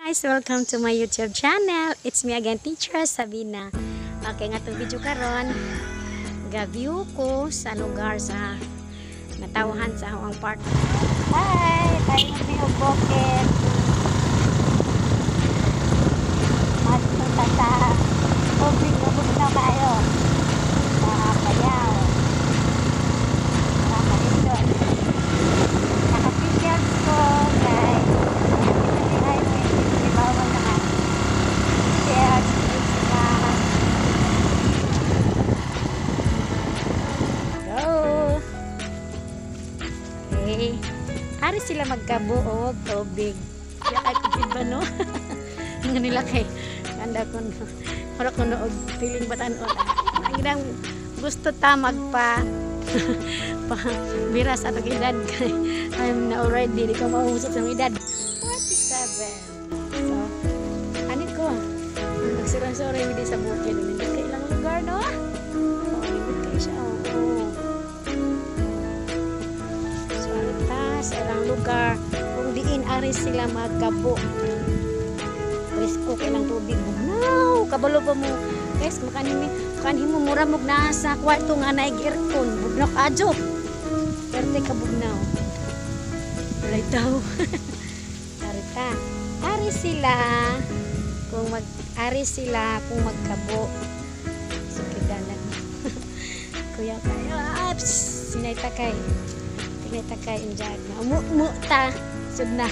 Guys, welcome to my YouTube channel. It's me again, Teacher Sabina. Okay, nga itong video karon, ga-view ko sa lugar sa natawhan sa ang park. Hi! Tayo may bukid. Magpunta sa tubig na bugnaw kayo. Sa Payaw. Sa Malindon. Naka-pictures ko, guys. Hari sila magkabuog tubig. Ya ay tubig ba no? Nga nila kay kanda ko para ko noog piling batan-on. Ang gusto ta magpa pa bira sa atong edad kay I'm na already di ko mausap sa edad 47. So ani ko magsura-sura hindi sa bukid hindi kay ilang lugar no? Oh, hindi kay siya sa ilang lugar kung diin ari sila magkabo risko kailang tubig bugnaw kabalo pa mo guys makanhin mo mura mog na sa kwarto nga naig aircon bugnaw adyo perte ka bugnaw walay daw ari sila kung magkabo sukidalan kuya kayo sinay takay injag na umuta sud na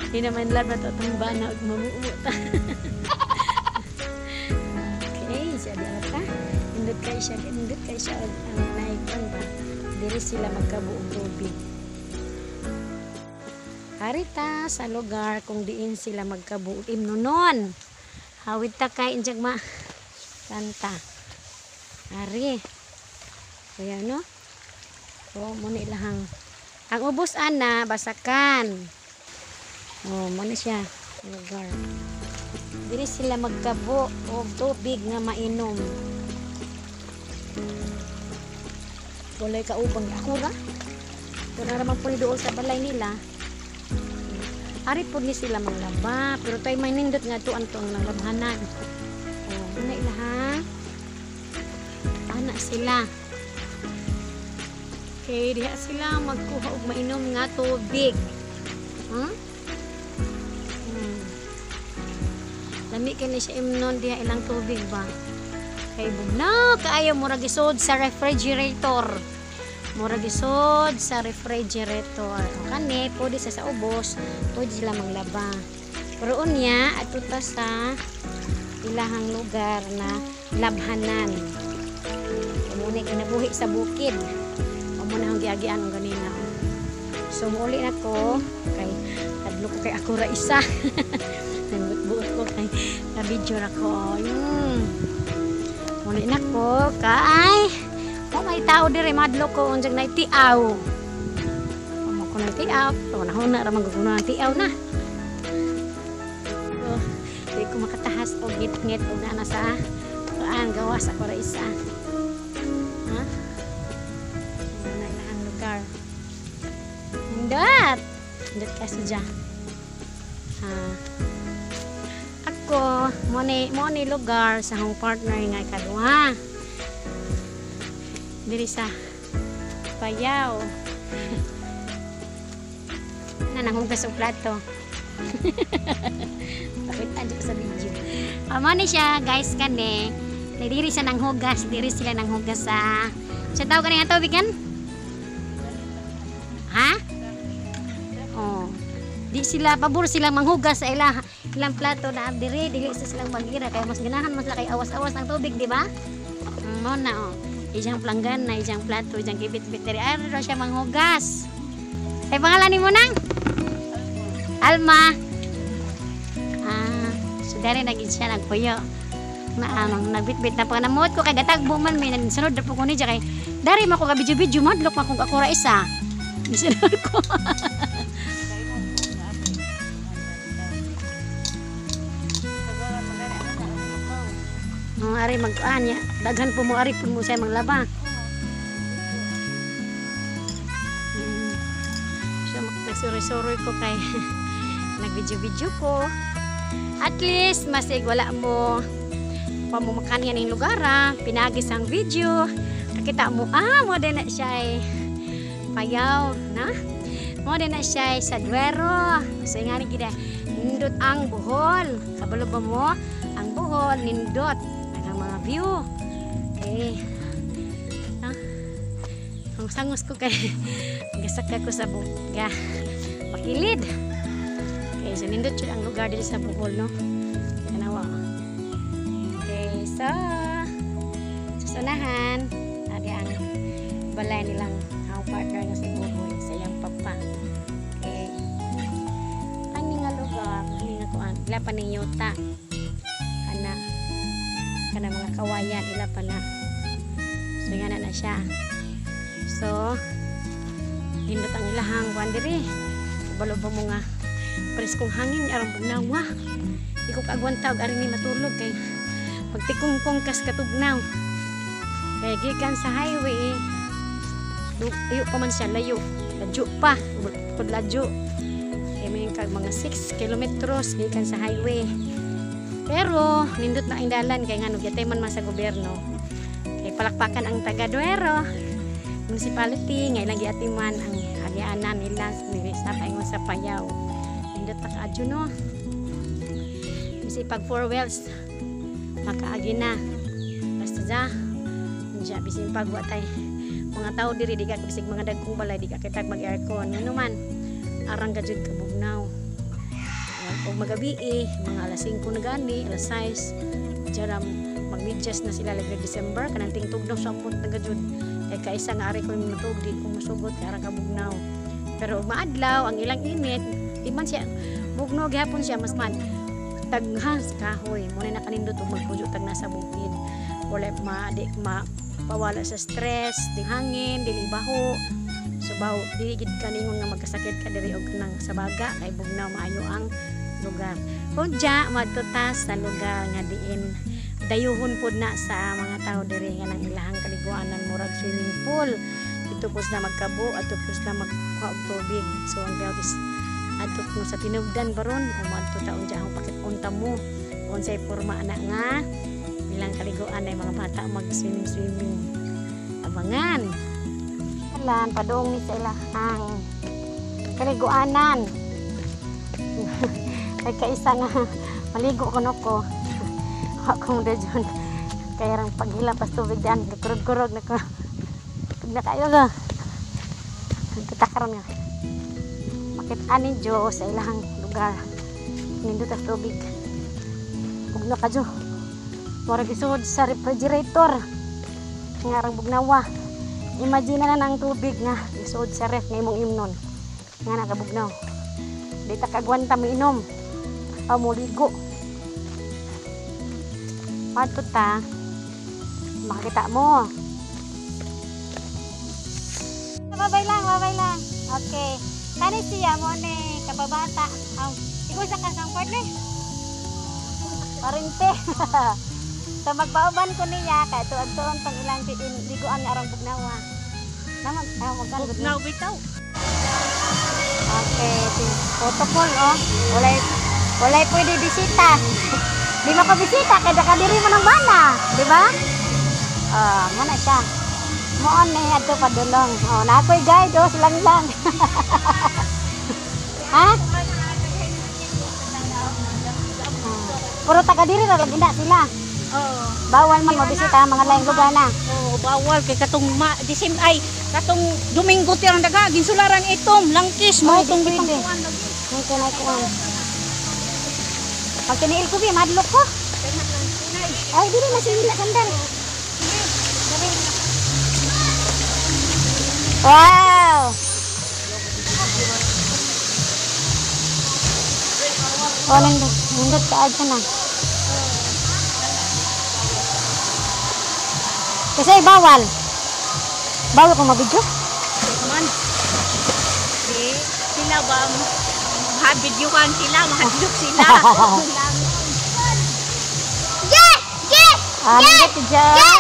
di naman lang matutumba na umuta okay siya di alata indot kay siya ang naikon ba diri sila magkabuong tubig harita sa lugar kung diin sila magkabuong imnonon hawid ta kay injag ma kanta hari kaya no. Oh, muna ilahang. Ang ubos ana basakan. Oh, muna siya lugar. Dili sila magkabo og tubig nga mainom. Walay kaubang akura. Pero naman po dool sa balay nila. Ari po ni sila manglaba, pero tay may nindot nga to antong nalabhanan. Oh, muna ilahang. Ana sila. Okay, diha sila magkuha og mainom nga tubig. Lami kay ni siya imnon diha ilang tubig ba. Kay bugnaw kaayo mura gisod sa refrigerator. Kani pwede sa ubos, pwede sila manglaba. Pero unya adto ta sa ilahang lugar na labhanan. Muna kinabuhi sa bukid. Muna ang giagian ng ganina. So muli na ko kay kadlo ko kay ako ra isa. Nangbuot ko kay na video ra ko. Muli na ko kay may tao diri madlo ko unjang naitiaw. Amo ko naitiaw. Panahon na ra magguguno ng tiaw na. So di ko makatahas og ngit-ngit og ana sa kuan gawas ako ra isa. Indot kasi dyan ako mo ni lugar sa akong partner nga ikaduha diri sa Payaw na nanghugas og plato pakitaan dito sa video mo ni siya guys kani diri sa nanghugas diri sila nanghugas sa tawag kani nga tubig kan ha? Oh. Di sila pabor silang manghugas sa ilang plato na dili sa silang magira kay mas ganahan mas kay awas-awas ang tubig, di ba? Mo na oh. Ijang planggan na ijang plato, ijang kibit-bit diri ara siya manghugas. Ay pangalan nimo nang? Alma. So dari nagin siya nagpuyo. Nagbit-bit na panamot ko kay gatagbo man may sunod na po ko ni kay dari man ko ka video-video madlok man kung ako ra isa. Sunod ko. Ari mag-an ya. Daghan po mo ari po mo say maglaba. So nagsuri-suri ko kay video-video ko. At least masig wala mo pamumukan yan yung lugar pinagis ang video. Nakita mo mo din na siya payaw na. Mo din na siya sa Duero. So nga ni gida nindot ang Bohol. Kabalo ba mo ang Bohol nindot ang mga view. Okay. Ang sangos ko kay gasaka ko sa buga makilid. Okay, so nindot siya ang lugar dito sa Bohol, no? Kanawa. Okay, so susunahan ada ang balay nilang ang partner na si Buboy sa iyang papa. Okay. Ani nga lugar, ani nga kuan, ila pa ning yuta. Kana mga kawayan ila pa na. So nga na siya. So nindot ang ilahang kuan diri. Kabalo ba mo nga preskong hangin aron bugnaw. Di ko kaagwanta og ari ni matulog kay pagtikong-kong kas katugnaw. Kaya gikan sa highway layo pa man siya, layo pa kod ladyo kaya may mga 6 kilometros gikan sa highway, pero nindot na ang dalan kay nga nagyatay man sa gobyerno kay palakpakan ang taga Duero municipality nga ilang giatiman ang agianan nila sa paingon sa Payaw. Nindot ta kaadyo, no? Bisi pag 4 wheels makaagi na basta ja diya bisin pagwa tay mga tao diri di ka bisig mga dagkong balay di ka kitag mag aircon ngano man arang gajud ka bugnaw og magabi mga alas 5 na gani alas 6 jaram magmedyas na sila like December kanang tingtug daw sa amot na gajud kay kaisa nga ari ko matug di ko masugot kay arang ka bugnaw, pero maadlaw ang ilang init di man siya bugnaw gihapon siya mas man taghas kahoy mo na kanindot og magpuyo tag nasa bukid wala pawala sa stress ding hangin dili baho so baho dili gid kaningon nga magkasakit ka diri og nang sa baga kay bugnaw maayo ang lugar. Kudya madtutas sa lugar nga diin dayuhon pod na sa mga tao diri nga nang ilahang kaliguanan murag swimming pool dito pos na magkabo at pos na magkuha og tubig. So ang beltis adto mo sa tinugdan baron o madto taon diha ang pakitunta mo unsay porma ana nga ilang kaliguan ay mga bata mag-swimming. Abangan. Alan, padong ni sila ang kaliguanan. Kay kaisa nga maligo ko ko. Ako mo dyan. Kaya rang paghila pas tubig dyan. Kurog-kurog na ko. Pag na kayo ga. Nagkatakaran nga. Makit-anin Diyos sa ilang lugar. Nindot ang tubig. Huwag na ka Diyos. Mura gisud sa refrigerator nga rang bugnawa. Imagine na ng tubig nga gisud sa ref nga imong imnon nga nakabugnaw. Di ta kagwanta mo inom o mo ligo. Pato ta makita mo. Babay lang. Okay. Kani siya mo ni kababata. Ikaw sa kasang partner. Parinte. So magbauban ko niya kay tuon pang ilang liguan arang bugnawa. Naman ayo magkan bugnaw bitaw. Okay, protocol Walay pwede bisita. Di mo ka bisita kay kadiri mo nang bana, di ba? Mana siya. Moon ni adto padulong. Na ako'y guide lang. Ha? Puro taga diri ra lang inda sila. Bawal man mabisita mga laing lugar na. Bawal kay katong katong Domingo ti ang daga ginsularan itom langkis mo tong bitong kuan lagi. Mungkin ay kuan. Pag tiniil ko bi madlok ko. Ay dili na sila sandal. Wow. Nindot ka aja na. Kasi bawal. Bawal kung mabidyo? Man. Sila ba mahadvidyokan sila, mahadlok sila. Nindot dyan.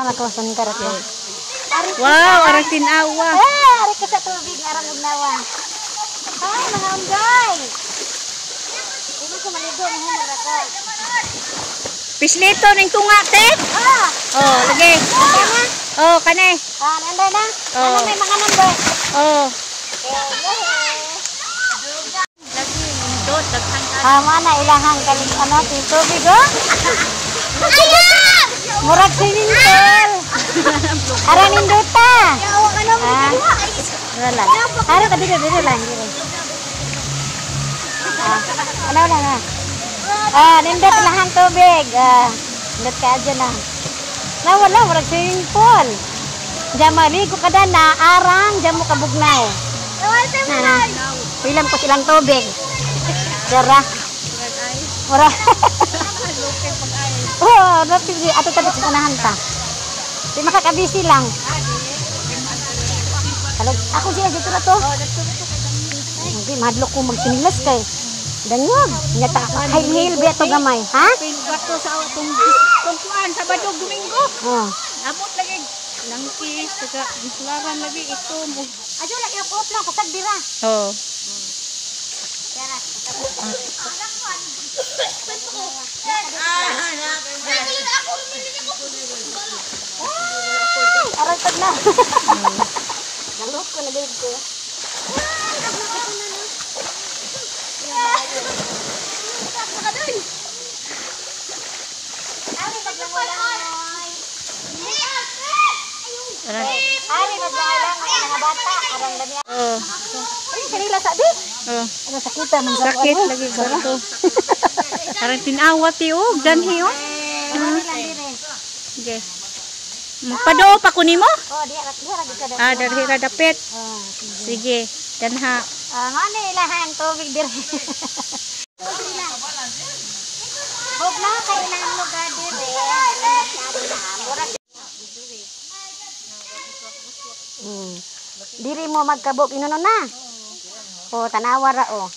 Nakawasan ka rin. Wow, arang tinawa. Ari ka sa tubig, arang ugnawa. Ay, mga unday. Ito ko maligo na humor ako. Pislito ning tunga te. Ah, Oh, lagi. tama. Oh, kanay. Nanday na. Oh. Ano may mga number? Oh. Lagi nindot daghang mana ilahang kali ano tubig oh. Murag swimming pool. Ara ninduta. Wala. Ara tadi dire lang dire. Ano na. Nindot lahang tubig. Nindot ka aja na. Wala murag swimming pool. Jamaligo kada na arang jamu kabugnaw. Pilam ko silang tubig. Dara. Ora. Oh, rapid ato tabi sa unahan ta. Di makakabisi lang. Kalau aku sih dito na to. Hindi madlok ko magsinilas kay. Danyog, nyata high heel biya to gamay, ha? Pinbato sa atong kuan sa Badog Domingo. Oh. Abot lagi langkis saka ginsularan lagi ito mo. Ajo lagi ako lang pasag dira. Oh. Aray tag na. Nalok ko na dito. Ari maglalang mga bata arang dami. Oh. Ay, kanila sabi. Oh. Ano sakita man sa Sakit lagi ko. Parang tinawat yung danhi oh. Okay. Magpadoo pa ko nimo? Oh, diha ra gid kada. Dari radapet. Oh, Sige, danha. ngani ilahang tubig diri. Hog na kay ilang lugar diri. Diri mo magkabog inuno na. O tanawa ra o.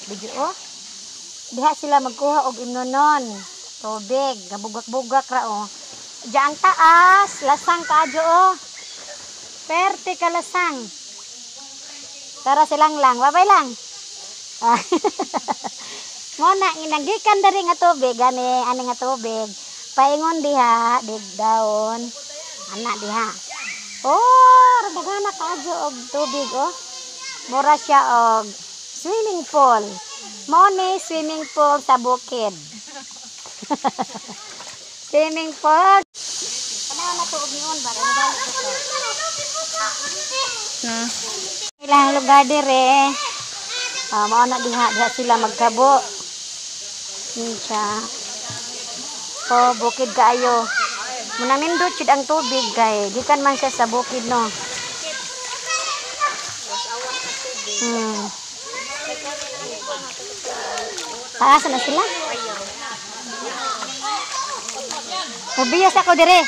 Bidyo o. Diha sila magkuha og imnonon. Tubig, gabugak-bugak ra o. Diyan taas, lasang kaadyo o. Perte ka lasang. Tara silang lang, babay lang. Mona inagikan dari nga tubig gani ani nga tubig. Paingon diha, digdaon. Anak diha. Oh, dagana kaadyo og tubig oh. Mura siya og swimming pool. Moni swimming pool sa bukid. Swimming pool. Ano na tuog niyon ba? Ilang lugar dire. Mao na diha sila magkabo. Siya. Oh, bukid kaayo. Munang nindot jud ang tubig kay gikan man siya sa bukid no. Taas na sila. Mabiyas ako dire.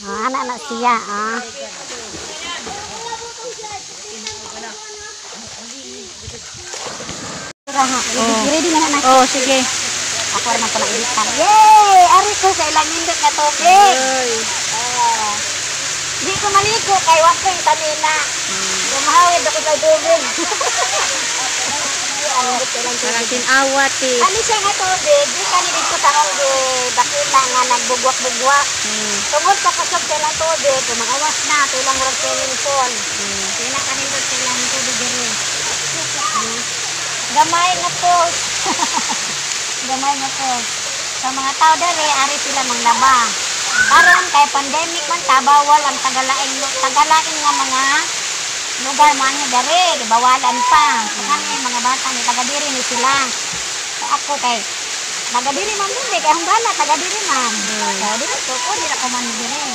Anak siya Ready na na. Oh, sige. Ako rin ang pala-editan. Yay! Ari ko sa ilang nindot na tubig. Di ko maligo kay wako yung tamina. Lumahawid ako sa tubig. Parang tinawat eh. Ano siya nga tubig? Di ka ni dito sa akong bakita nga nagbugwak-bugwak. Tungod pa kasab sa ilang tubig. Kung mag-awas na, ito ilang murag swimming pool. Kaya na kanindot sa ilang tubig diri. Gamay na po. Gamay na po. Sa mga tao dere, ari sila manglaba. Karon kay pandemic man tabawal ang tagalaing nga mga lugar man ni dere, bawalan pa. Kani mga bata ni taga-diri ni sila. Ako kay taga-diri man din kay hangala taga-diri man. So dili ko dira ko man diri.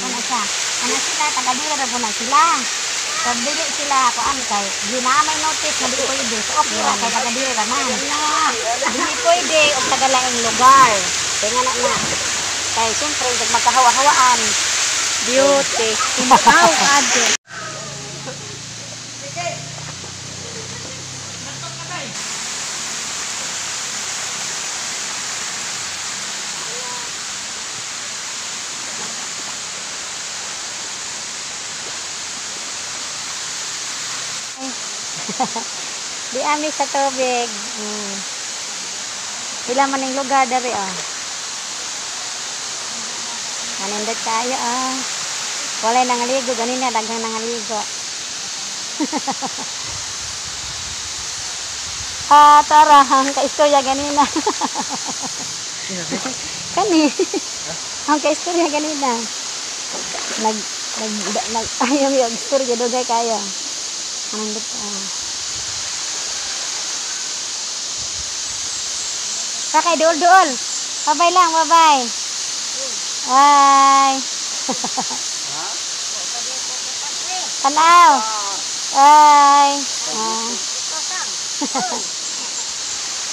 Ano siya? Ano sila taga-diri ra na sila. So dili sila kuan kay ginamay notice na dili pwede. So okay ra kay taga-diri ra man. Dili pwede og tagalaing lugar. Kaya na kay siyempre magkahawa-hawaan. Beauty. Tumaw adyo. Di ami sa tubig. Pila man yung lugar dari oh. Manindot tayo oh. Walay nangaligo ganina daghang nangaligo. Tara, ang kaistorya ganina. Kani. Ang kaistorya ganina. Nag ayaw yung istorya dugay kayo. Manindot Kakay duol. Bye-bye lang, bye-bye. Bye. Tanaw. Bye.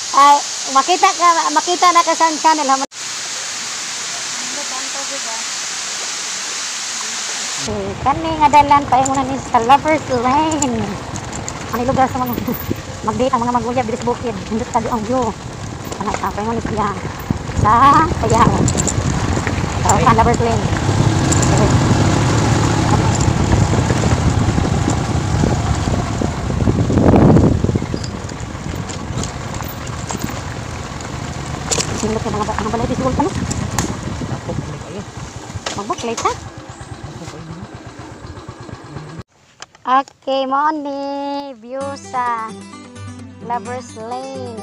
Ay, makita na ka sa channel. Kani nga dalan pa yung ni sa Lovers Lane. Ang lugar sa mga mag-date ang mga mag-uyab bilis bukid. Hindot tayo ang view. Ano pa yung ni siya sa Payaw. Sa Lovers Lane. Sindot ka mga balay bisigol ka no? Mag-book late ha? Okay, mo ni view sa Lovers Lane.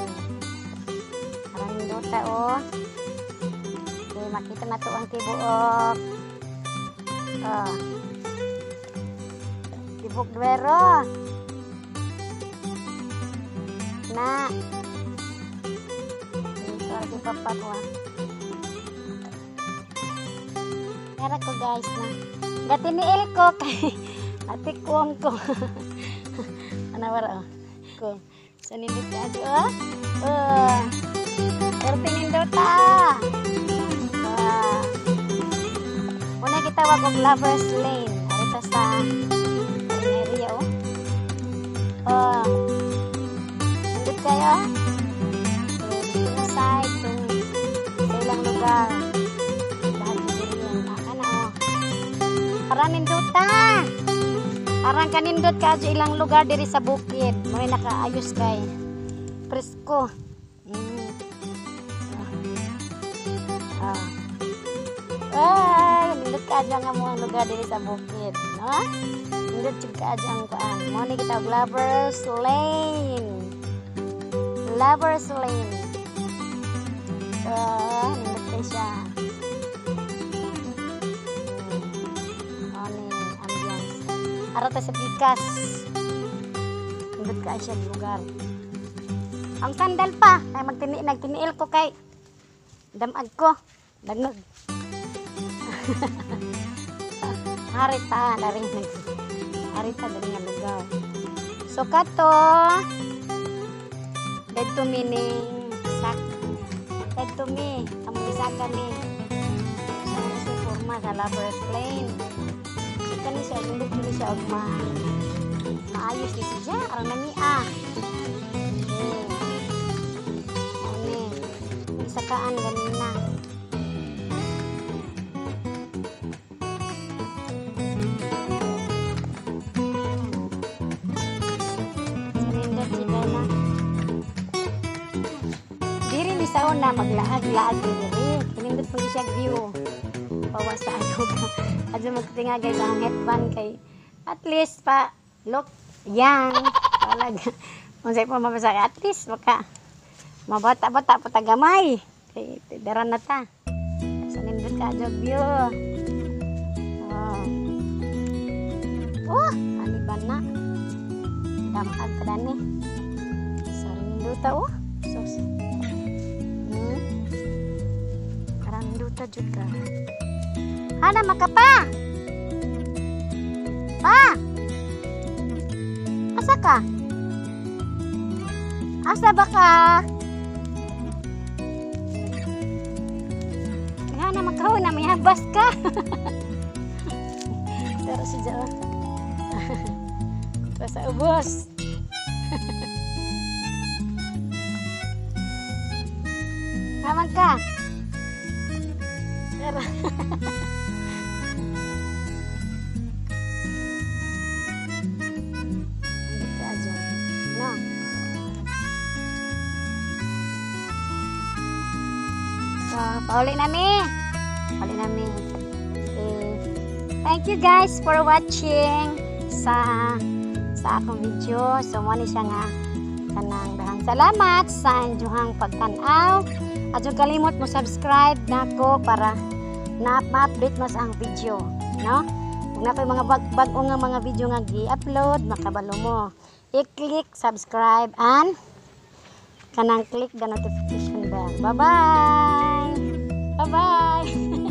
Karang dota oh. Okay, makita na to ang tibuok. Tibuk Duero. Na. Ito si papa ko ah. Kaya ko guys na. Gatiniil ko kay ate kuwang ko. Ano wala ko. Sanindot ka aja oh. Tertingin dota. Muna kita wag og Lovers Lane. Arito sa area oh. Sindot kayo. Dito na side sa ilang lugar. Dahil dito yan. Ano oh. Paranin dota. Arang kanindot ka sa ilang lugar diri sa bukid. May nakaayos kay presko. Ay, nindot ka aja nga mo ang lugar diri sa bukid, no? Nindot jud ka aja ang kuan. Mo ni kita Lovers Lane. Lovers Lane. Nindot ka siya. Arata sa pikas. Nindot ka siya lugar. Ang sandal pa, ay nagtiniil ko kay damag ko. Dagnog. Harita dari harita dari nga lugar. So kato dead to meaning sak. Dead to me, amo bisaka ni. Sa forma sa Lovers Lane. Kani siya nindot ni siya og maayos ni siya aron nami sakaan ganina. Sanindot sila na. Diri ni sa una maglaag-laag diri. Kanindot po siya view. Pawas sa ano ka. Adyo magtinga guys ang headband kay at least pa look young. Talaga. Unsay pa mabasa at least maka mabata-bata pa tagamay. Kay daran na ta. Sanindot ka adyo view. Oh, aliban na. Damag ka dani. Sanindot ta oh. Sos. Karang duta jud ka. Hana makapa. Pa. Asa ka? Asa ba ka? Hana makaw na may habas ka. Pero si Jawa. Basta ubos. Hamag ka. Pero Pauli na mi. Pauli na mi. Okay. Thank you guys for watching sa akong video. So mo ni siya nga kanang dahang salamat sa inyong pagtan-aw. At huwag kalimot mo subscribe nako para ma-update mo sa ang video, no? Kung na mga bag-o nga mga video nga gi-upload, makabalo mo. I-click subscribe and kanang click the notification bell. Bye-bye. Bye-bye.